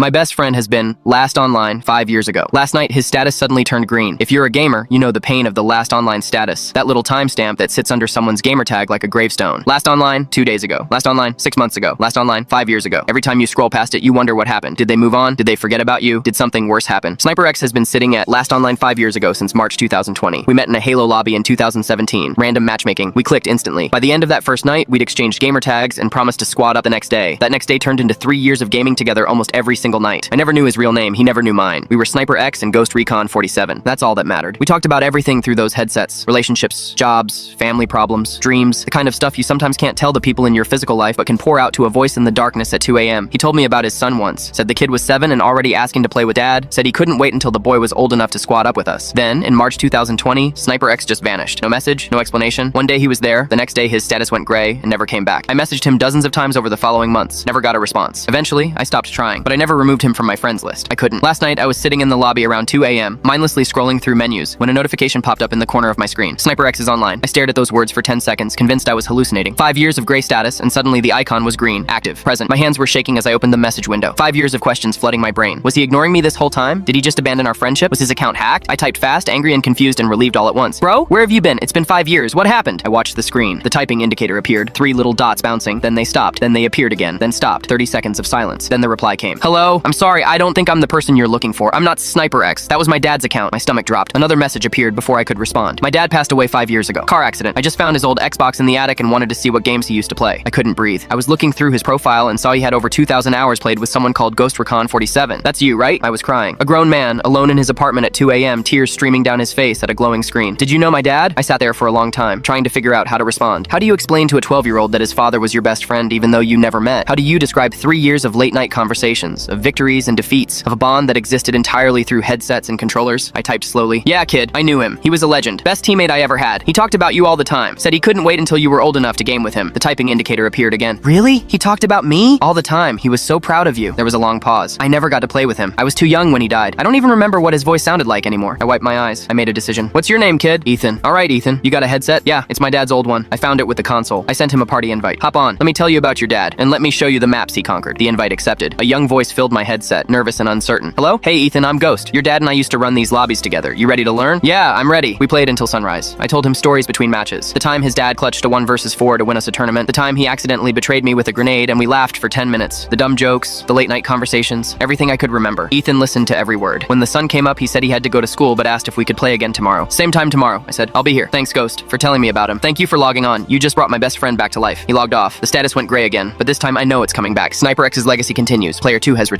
My best friend has been last online 5 years ago. Last night, his status suddenly turned green. If you're a gamer, you know the pain of the last online status. That little timestamp that sits under someone's gamer tag like a gravestone. Last online 2 days ago. Last online 6 months ago. Last online 5 years ago. Every time you scroll past it, you wonder what happened. Did they move on? Did they forget about you? Did something worse happen? Sniper X has been sitting at last online 5 years ago since March 2020. We met in a Halo lobby in 2017. Random matchmaking. We clicked instantly. By the end of that first night, we'd exchanged gamer tags and promised to squad up the next day. That next day turned into 3 years of gaming together almost every single night. I never knew his real name. He never knew mine. We were Sniper X and Ghost Recon 47. That's all that mattered. We talked about everything through those headsets. Relationships, jobs, family problems, dreams, the kind of stuff you sometimes can't tell the people in your physical life but can pour out to a voice in the darkness at 2 a.m. He told me about his son once. Said the kid was 7 and already asking to play with dad. Said he couldn't wait until the boy was old enough to squad up with us. Then, in March 2020, Sniper X just vanished. No message, no explanation. One day he was there, the next day his status went gray and never came back. I messaged him dozens of times over the following months. Never got a response. Eventually, I stopped trying, but I never removed him from my friends list. I couldn't. Last night, I was sitting in the lobby around 2 a.m., mindlessly scrolling through menus, when a notification popped up in the corner of my screen. Sniper X is online. I stared at those words for 10 seconds, convinced I was hallucinating. 5 years of gray status, and suddenly the icon was green, active, present. My hands were shaking as I opened the message window. 5 years of questions flooding my brain. Was he ignoring me this whole time? Did he just abandon our friendship? Was his account hacked? I typed fast, angry and confused, and relieved all at once. Bro, where have you been? It's been 5 years. What happened? I watched the screen. The typing indicator appeared. 3 little dots bouncing. Then they stopped. Then they appeared again. Then stopped. 30 seconds of silence. Then the reply came. Hello? I'm sorry. I don't think I'm the person you're looking for. I'm not Sniper X. That was my dad's account. My stomach dropped. Another message appeared before I could respond. My dad passed away 5 years ago. Car accident. I just found his old Xbox in the attic and wanted to see what games he used to play. I couldn't breathe. I was looking through his profile and saw he had over 2,000 hours played with someone called Ghost Recon 47. That's you, right? I was crying. A grown man, alone in his apartment at 2 a.m., tears streaming down his face at a glowing screen. Did you know my dad? I sat there for a long time, trying to figure out how to respond. How do you explain to a 12-year-old that his father was your best friend even though you never met? How do you describe 3 years of late-night conversations, of victories and defeats, of a bond that existed entirely through headsets and controllers? I typed slowly. Yeah, kid, I knew him. He was a legend. Best teammate I ever had. He talked about you all the time. Said he couldn't wait until you were old enough to game with him. The typing indicator appeared again. Really? He talked about me? All the time. He was so proud of you. There was a long pause. I never got to play with him. I was too young when he died. I don't even remember what his voice sounded like anymore. I wiped my eyes. I made a decision. What's your name, kid? Ethan. All right, Ethan. You got a headset? Yeah, it's my dad's old one. I found it with the console. I sent him a party invite. Hop on. Let me tell you about your dad, and let me show you the maps he conquered. The invite accepted. A young voice filled my headset, nervous and uncertain. Hello? Hey, Ethan, I'm Ghost. Your dad and I used to run these lobbies together. You ready to learn? Yeah, I'm ready. We played until sunrise. I told him stories between matches. The time his dad clutched a 1 versus 4 to win us a tournament. The time he accidentally betrayed me with a grenade and we laughed for 10 minutes. The dumb jokes, the late night conversations, everything I could remember. Ethan listened to every word. When the sun came up, he said he had to go to school but asked if we could play again tomorrow. Same time tomorrow. I said, I'll be here. Thanks, Ghost, for telling me about him. Thank you for logging on. You just brought my best friend back to life. He logged off. The status went gray again, but this time I know it's coming back. Sniper X's legacy continues. Player 2 has